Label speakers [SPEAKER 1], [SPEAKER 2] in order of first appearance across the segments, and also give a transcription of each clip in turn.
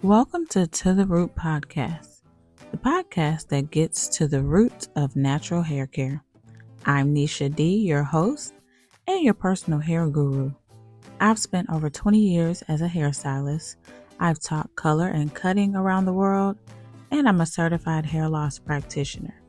[SPEAKER 1] Welcome to the Root podcast, the podcast that gets to the root of natural hair care. I'm Mistie D, your host and your personal hair guru. I've spent over 20 years as a hairstylist. I've taught color and cutting around the world, and I'm a certified hair loss practitioner.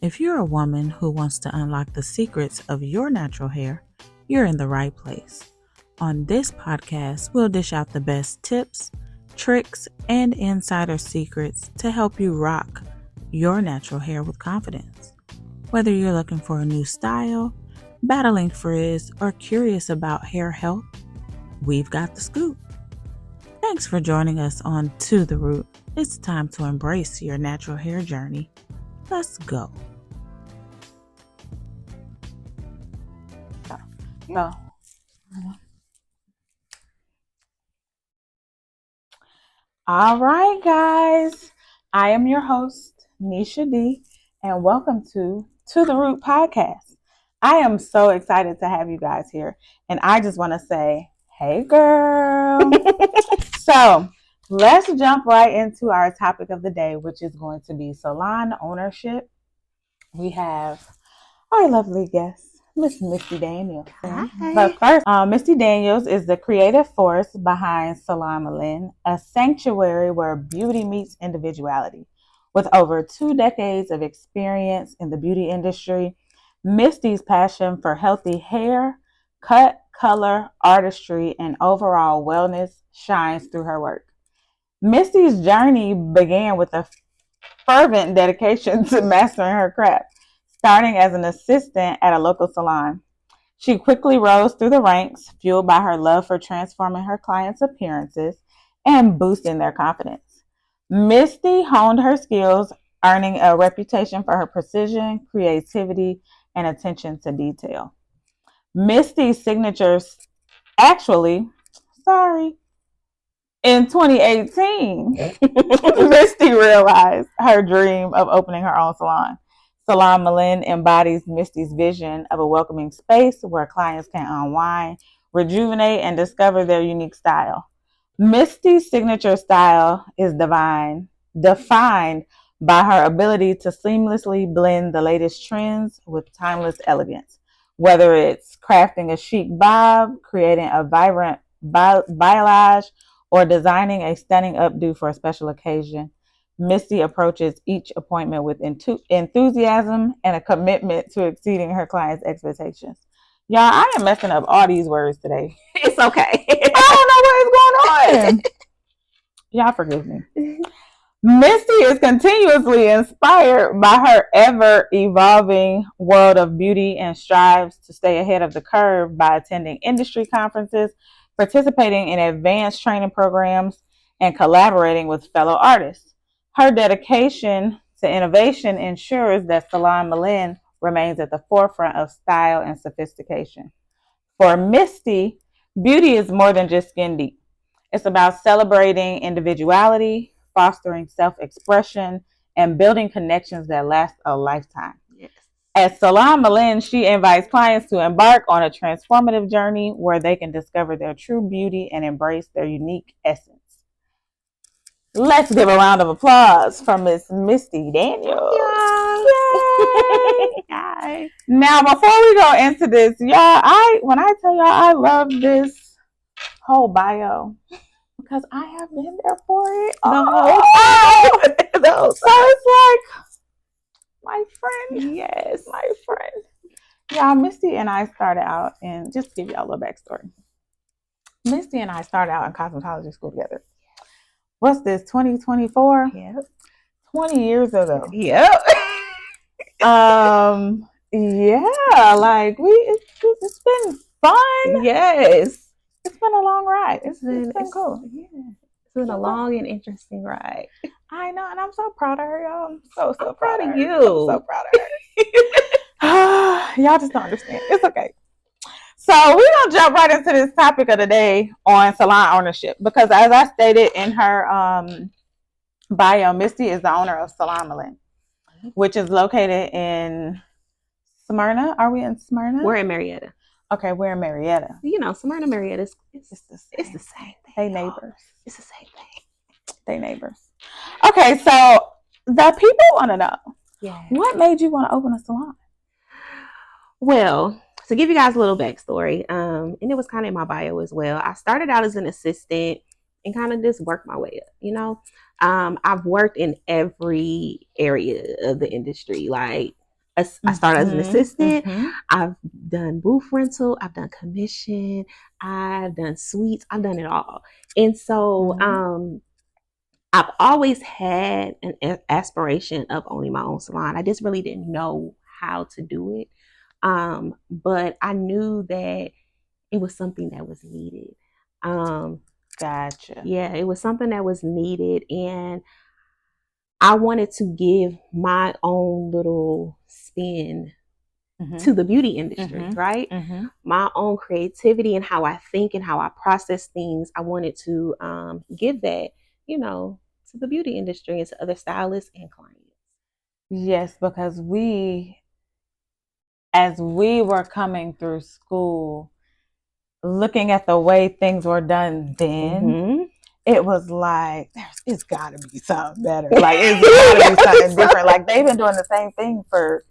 [SPEAKER 1] If you're a woman who wants to unlock the secrets of your natural hair, you're in the right place. On this podcast, we'll dish out the best tips, tricks, and insider secrets to help you rock your natural hair with confidence. Whether you're looking for a new style, battling frizz, or curious about hair health, we've got the scoop. Thanks for joining us on To The Root. It's time to embrace your natural hair journey. Let's go. No. All right, guys. I am your host, Mistie D, and welcome to The Root podcast. I am so excited to have you guys here, and I just want to say, hey, girl. So let's jump right into our topic of the day, which is going to be salon ownership. We have our lovely guest, Miss Mistie Daniels.
[SPEAKER 2] Hi.
[SPEAKER 1] But first, Mistie Daniels is the creative force behind Salon Ownership, a sanctuary where beauty meets individuality. With over 2 decades of experience in the beauty industry, Mistie's passion for healthy hair, cut, color, artistry, and overall wellness shines through her work. Mistie's journey began with a fervent dedication to mastering her craft. Starting as an assistant at a local salon, she quickly rose through the ranks, fueled by her love for transforming her clients' appearances and boosting their confidence. Mistie honed her skills, earning a reputation for her precision, creativity, and attention to detail. Mistie's signatures, in 2018, Mistie realized her dream of opening her own salon. Salon Ownership embodies Mistie's vision of a welcoming space where clients can unwind, rejuvenate, and discover their unique style. Mistie's signature style is defined by her ability to seamlessly blend the latest trends with timeless elegance. Whether it's crafting a chic bob, creating a vibrant balayage, or designing a stunning updo for a special occasion, Mistie approaches each appointment with enthusiasm and a commitment to exceeding her clients' expectations. Y'all, I am messing up all these words today.
[SPEAKER 2] It's okay.
[SPEAKER 1] I don't know what is going on. Y'all forgive me. Mistie is continuously inspired by her ever-evolving world of beauty and strives to stay ahead of the curve by attending industry conferences, participating in advanced training programs, and collaborating with fellow artists. Her dedication to innovation ensures that Salon Ownership remains at the forefront of style and sophistication. For Mistie, beauty is more than just skin deep. It's about celebrating individuality, fostering self-expression, and building connections that last a lifetime.
[SPEAKER 2] Yes.
[SPEAKER 1] At Salon Ownership, she invites clients to embark on a transformative journey where they can discover their true beauty and embrace their unique essence. Let's give a round of applause for Miss Mistie Daniels.
[SPEAKER 2] Yay. Hi.
[SPEAKER 1] Now, before we go into this, y'all, when I tell y'all I love this whole bio, because I have been there for it
[SPEAKER 2] The
[SPEAKER 1] whole
[SPEAKER 2] whole
[SPEAKER 1] So it's like my friend.
[SPEAKER 2] Yes.
[SPEAKER 1] My friend. Yeah, Mistie and I started out in, just to give y'all a little backstory. Mistie and I started out in cosmetology school together. What's this, 2024?
[SPEAKER 2] Yep.
[SPEAKER 1] 20 years ago.
[SPEAKER 2] Yep.
[SPEAKER 1] Yeah, like it's been fun.
[SPEAKER 2] Yes.
[SPEAKER 1] It's been a long ride. It's been cool.
[SPEAKER 2] Yeah. It's been a long and interesting ride.
[SPEAKER 1] I know, and I'm so proud of her, y'all. I'm so
[SPEAKER 2] proud of you.
[SPEAKER 1] I'm so proud of her. Y'all just don't understand. It's okay. So we're gonna jump right into this topic of the day on salon ownership, because as I stated in her bio, Mistie is the owner of Salon Ownership, which is located in Smyrna. Are we in Smyrna?
[SPEAKER 2] We're in Marietta.
[SPEAKER 1] Okay, we're in Marietta.
[SPEAKER 2] You know, Smyrna, Marietta, it's the same thing.
[SPEAKER 1] Hey, neighbors.
[SPEAKER 2] It's the same thing. They neighbors.
[SPEAKER 1] Okay, so the people want to know, what made you want to open a salon?
[SPEAKER 2] Well, to give you guys a little backstory, and it was kind of in my bio as well. I started out as an assistant and kind of just worked my way up. I've worked in every area of the industry. Like I started as an assistant. I've done booth rental. I've done commission. I've done suites. I've done it all. And so I've always had an aspiration of owning my own salon. I just really didn't know how to do it. But I knew that it was something that was needed.
[SPEAKER 1] Gotcha.
[SPEAKER 2] Yeah, it was something that was needed. And I wanted to give my own little spin to the beauty industry, right? My own creativity and how I think and how I process things. I wanted to give that, to the beauty industry and to other stylists and clients.
[SPEAKER 1] Yes, because as we were coming through school, looking at the way things were done then, it was like, it's got to be something better. Like, it's got to be something different. Like, they've been doing the same thing for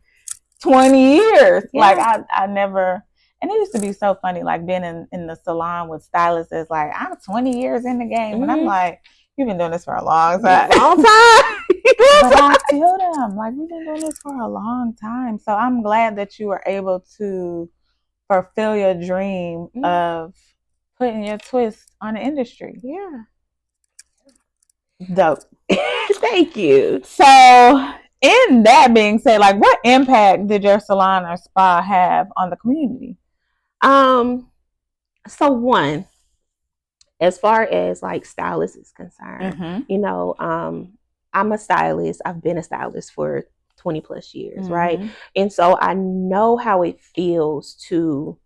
[SPEAKER 1] 20 years. Yeah. Like, I never, and it used to be so funny, like, being in the salon with stylists is like, I'm 20 years in the game. And I'm like, you've been doing this for a long time.
[SPEAKER 2] Long time.
[SPEAKER 1] But I feel them. Like, we've been doing this for a long time. So I'm glad that you were able to fulfill your dream of putting your twist on the industry.
[SPEAKER 2] Yeah.
[SPEAKER 1] Dope.
[SPEAKER 2] Thank you.
[SPEAKER 1] So, in that being said, like, what impact did your salon or spa have on the community?
[SPEAKER 2] So one, as far as like stylist is concerned, I'm a stylist. I've been a stylist for 20 plus years, right? And so I know how it feels to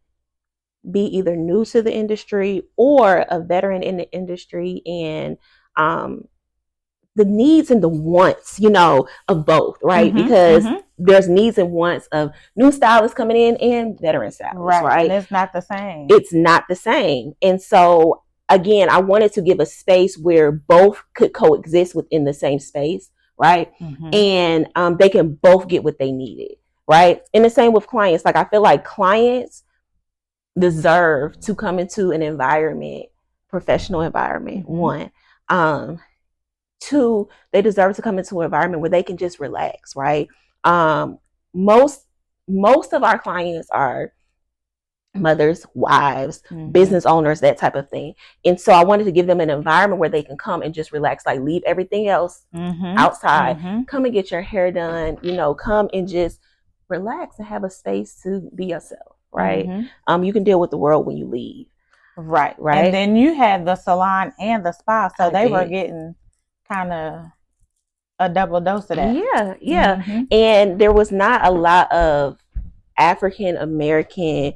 [SPEAKER 2] be either new to the industry or a veteran in the industry, and the needs and the wants, of both, right? Because there's needs and wants of new stylists coming in and veteran stylists, right?
[SPEAKER 1] And it's not the same.
[SPEAKER 2] It's not the same. And so, again, I wanted to give a space where both could coexist within the same space, right? And they can both get what they needed, right? And the same with clients. Like, I feel like clients deserve to come into an environment, professional environment, one. Two, they deserve to come into an environment where they can just relax, right? Most of our clients are mothers, wives, business owners, that type of thing. And so I wanted to give them an environment where they can come and just relax, like leave everything else outside, come and get your hair done, come and just relax and have a space to be yourself, right? You can deal with the world when you leave.
[SPEAKER 1] Right. And then you had the salon and the spa, so they were getting kind of a double dose of that.
[SPEAKER 2] Yeah. And there was not a lot of African American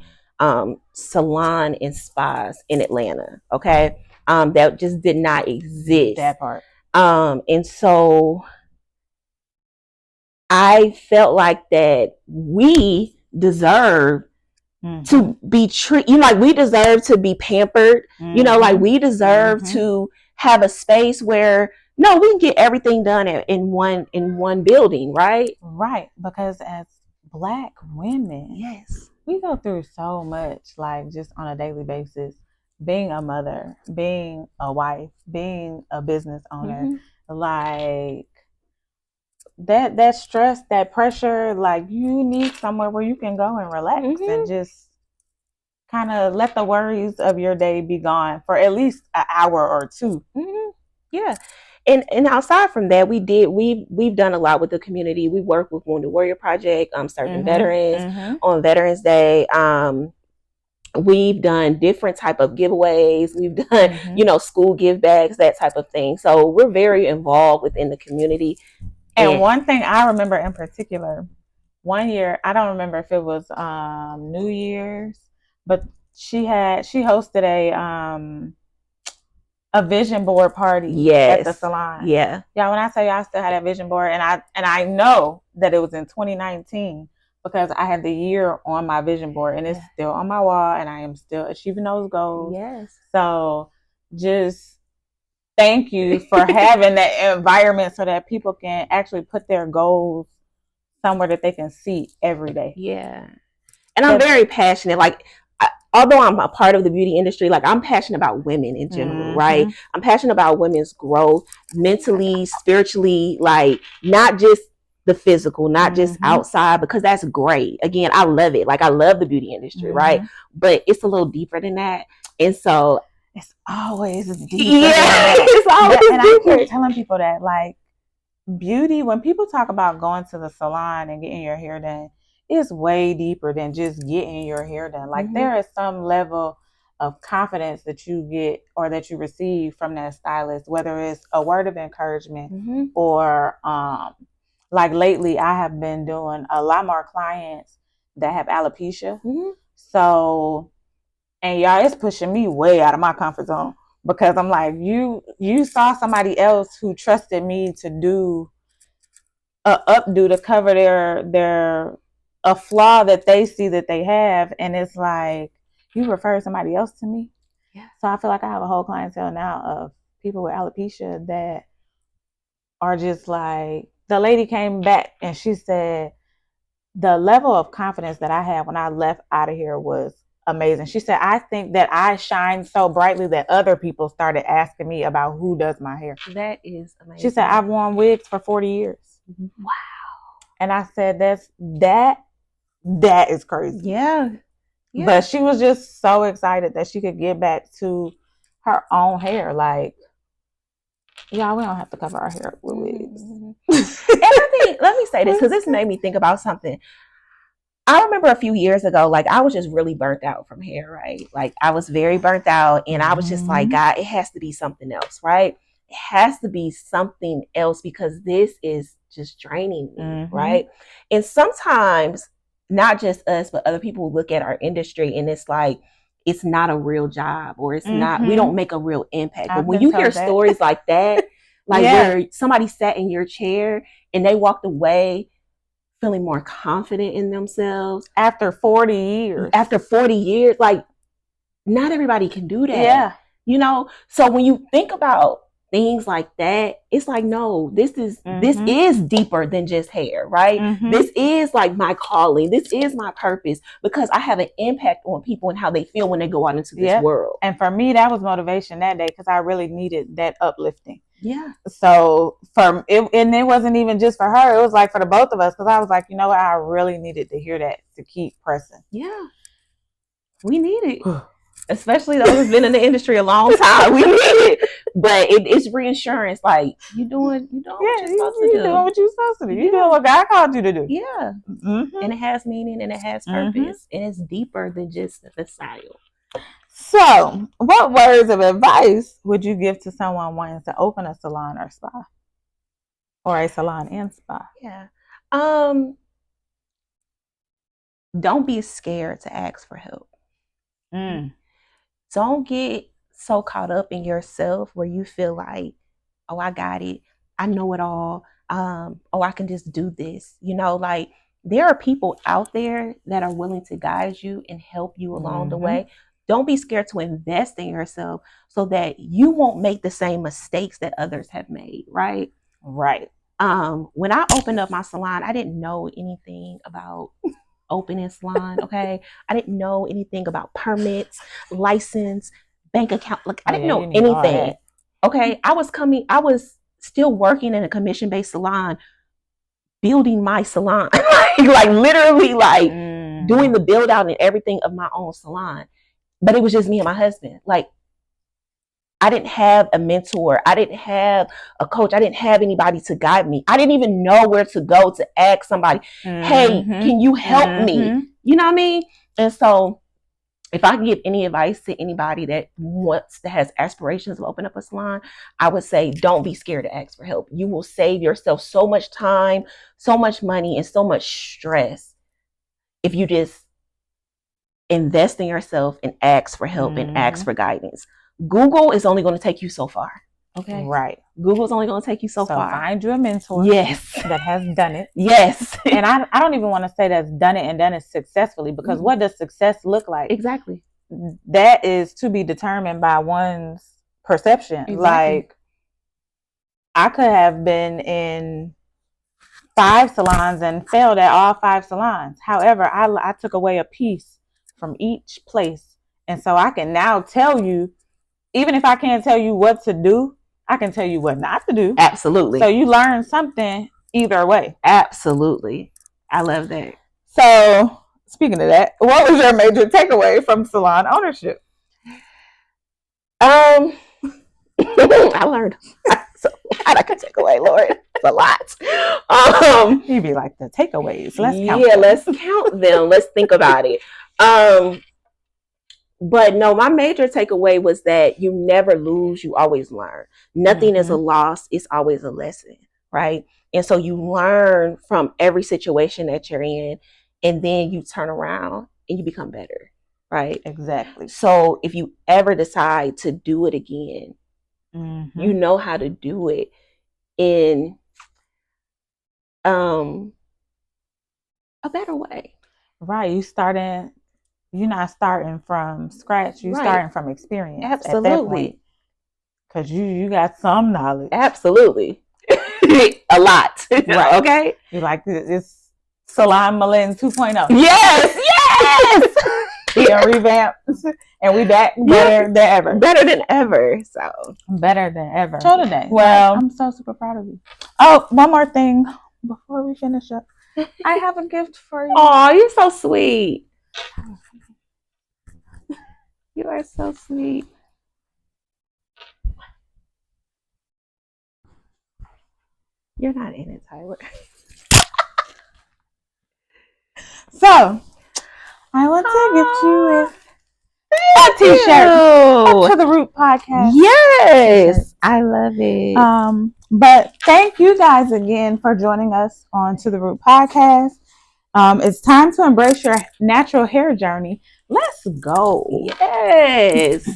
[SPEAKER 2] salon and spas in Atlanta, okay? That just did not exist.
[SPEAKER 1] That part.
[SPEAKER 2] And so I felt like that we deserve to be treated, like we deserve to be pampered, like we deserve to have a space where we can get everything done in one building, right?
[SPEAKER 1] Right, because as Black women,
[SPEAKER 2] yes,
[SPEAKER 1] we go through so much, like just on a daily basis, being a mother, being a wife, being a business owner, like that stress, that pressure, like you need somewhere where you can go and relax and just kind of let the worries of your day be gone for at least an hour or two.
[SPEAKER 2] Yeah. And outside from that, we've done a lot with the community. We work with Wounded Warrior Project, serving veterans on Veterans Day. We've done different type of giveaways. We've done, school give bags, that type of thing. So we're very involved within the community.
[SPEAKER 1] And one thing I remember in particular, one year, I don't remember if it was New Year's, but she hosted a vision board party at the salon.
[SPEAKER 2] Yeah.
[SPEAKER 1] Yeah, when I tell you I still had a vision board, and I know that it was in 2019 because I had the year on my vision board, and it's still on my wall, and I am still achieving those goals.
[SPEAKER 2] Yes.
[SPEAKER 1] So just thank you for having that environment so that people can actually put their goals somewhere that they can see every day.
[SPEAKER 2] Yeah. And I'm very passionate. Like, although I'm a part of the beauty industry, like I'm passionate about women in general, right? I'm passionate about women's growth mentally, spiritually, like not just the physical, not just outside, because that's great. Again, I love it. Like I love the beauty industry, right? But it's a little deeper than that. And so
[SPEAKER 1] it's always deeper.
[SPEAKER 2] Yeah, it's always
[SPEAKER 1] and
[SPEAKER 2] deeper.
[SPEAKER 1] I keep telling people that, like, beauty, when people talk about going to the salon and getting your hair done, it's way deeper than just getting your hair done. Like there is some level of confidence that you get or that you receive from that stylist, whether it's a word of encouragement or like lately I have been doing a lot more clients that have alopecia. So, and y'all, it's pushing me way out of my comfort zone because I'm like, you saw somebody else who trusted me to do a updo to cover their a flaw that they see that they have, and it's like you refer somebody else to me.
[SPEAKER 2] Yeah.
[SPEAKER 1] So I feel like I have a whole clientele now of people with alopecia that are just like, the lady came back and she said the level of confidence that I had when I left out of here was amazing. She said, I think that I shined so brightly that other people started asking me about who does my hair.
[SPEAKER 2] That is amazing.
[SPEAKER 1] She said, I've worn wigs for 40 years.
[SPEAKER 2] Wow.
[SPEAKER 1] And I said, that is crazy.
[SPEAKER 2] Yeah.
[SPEAKER 1] But she was just so excited that she could get back to her own hair. Like, y'all, we don't have to cover our hair with wigs.
[SPEAKER 2] And let me say this, because this made me think about something. I remember a few years ago, like I was just really burnt out from hair, right? Like I was very burnt out, and I was just like, God, it has to be something else, right? It has to be something else because this is just draining me, right? And sometimes not just us, but other people look at our industry and it's like, it's not a real job, or it's not, we don't make a real impact. But when you hear stories like that, like where somebody sat in your chair and they walked away feeling more confident in themselves
[SPEAKER 1] after 40 years.
[SPEAKER 2] After 40 years, like not everybody can do that.
[SPEAKER 1] Yeah.
[SPEAKER 2] You know, so when you think about things like that, it's like, no, this is deeper than just hair, right? This is like my calling. This is my purpose because I have an impact on people and how they feel when they go out into this world.
[SPEAKER 1] And for me, that was motivation that day because I really needed that uplifting.
[SPEAKER 2] Yeah.
[SPEAKER 1] So and it wasn't even just for her. It was like for the both of us because I was like, you know what? I really needed to hear that to keep pressing.
[SPEAKER 2] Yeah. We need it. Especially those who've been in the industry a long time. We need it. But it's reassurance. Like, you're doing what you're supposed to do.
[SPEAKER 1] You're doing what you're supposed to do. You're doing what God called you to do.
[SPEAKER 2] Yeah. And it has meaning and it has purpose. And it's deeper than just the style.
[SPEAKER 1] So, what words of advice would you give to someone wanting to open a salon or spa? Or a salon and spa?
[SPEAKER 2] Yeah. Don't be scared to ask for help. Don't get so caught up in yourself where you feel like, oh, I got it. I know it all. Oh, I can just do this. You know, like there are people out there that are willing to guide you and help you along the way. Don't be scared to invest in yourself so that you won't make the same mistakes that others have made, right?
[SPEAKER 1] Right.
[SPEAKER 2] When I opened up my salon, I didn't know anything about opening salon, okay? I didn't know anything about permits, license, bank account. Like I didn't know anything. Okay. I was still working in a commission-based salon, building my salon. like literally like doing the build out and everything of my own salon. But it was just me and my husband. Like I didn't have a mentor. I didn't have a coach. I didn't have anybody to guide me. I didn't even know where to go to ask somebody, hey, can you help me? You know what I mean? And so if I could give any advice to anybody that has aspirations of opening up a salon, I would say, don't be scared to ask for help. You will save yourself so much time, so much money, and so much stress if you just invest in yourself and ask for help and ask for guidance. Google is only going to take you so far. Okay.
[SPEAKER 1] Right.
[SPEAKER 2] Google's only going to take you so far.
[SPEAKER 1] Find you a mentor.
[SPEAKER 2] Yes.
[SPEAKER 1] That has done it.
[SPEAKER 2] Yes.
[SPEAKER 1] And I don't even want to say that's done it and done it successfully because what does success look like?
[SPEAKER 2] Exactly.
[SPEAKER 1] That is to be determined by one's perception. Exactly. Like I could have been in 5 salons and failed at all 5 salons. However, I took away a piece from each place. And so I can now tell you, even if I can't tell you what to do, I can tell you what not to do.
[SPEAKER 2] Absolutely.
[SPEAKER 1] So you learn something either way.
[SPEAKER 2] Absolutely. I love that.
[SPEAKER 1] So speaking of that, what was your major takeaway from salon ownership?
[SPEAKER 2] I learned so I could take away, Lord. It's a lot.
[SPEAKER 1] You'd be like, the takeaways. Let's count
[SPEAKER 2] them. Let's count them. Let's think about it. But no, my major takeaway was that you never lose, you always learn. Nothing is a loss, it's always a lesson, right? And so you learn from every situation that you're in, and then you turn around and you become better, right?
[SPEAKER 1] Exactly.
[SPEAKER 2] So if you ever decide to do it again, you know how to do it in a better way.
[SPEAKER 1] Right. You're not starting from scratch. You're starting from experience.
[SPEAKER 2] Absolutely.
[SPEAKER 1] Because you got some knowledge.
[SPEAKER 2] Absolutely. A lot.
[SPEAKER 1] Right.
[SPEAKER 2] Okay.
[SPEAKER 1] You like it's Salon Malin 2.0.
[SPEAKER 2] Yes.
[SPEAKER 1] Yeah, revamped. And we back better than ever.
[SPEAKER 2] Better than ever. So
[SPEAKER 1] better than ever.
[SPEAKER 2] Show today.
[SPEAKER 1] Well, I'm so super proud of you. Oh, one more thing before we finish up. I have a gift for you.
[SPEAKER 2] Oh, you're so sweet. You are so sweet. You're not in it, Tyler.
[SPEAKER 1] So, I want to gift you a t-shirt. Up to the Root podcast.
[SPEAKER 2] Yes, t-shirt. I love it.
[SPEAKER 1] But thank you guys again for joining us on To the Root podcast. It's time to embrace your natural hair journey. Let's go.
[SPEAKER 2] Yes.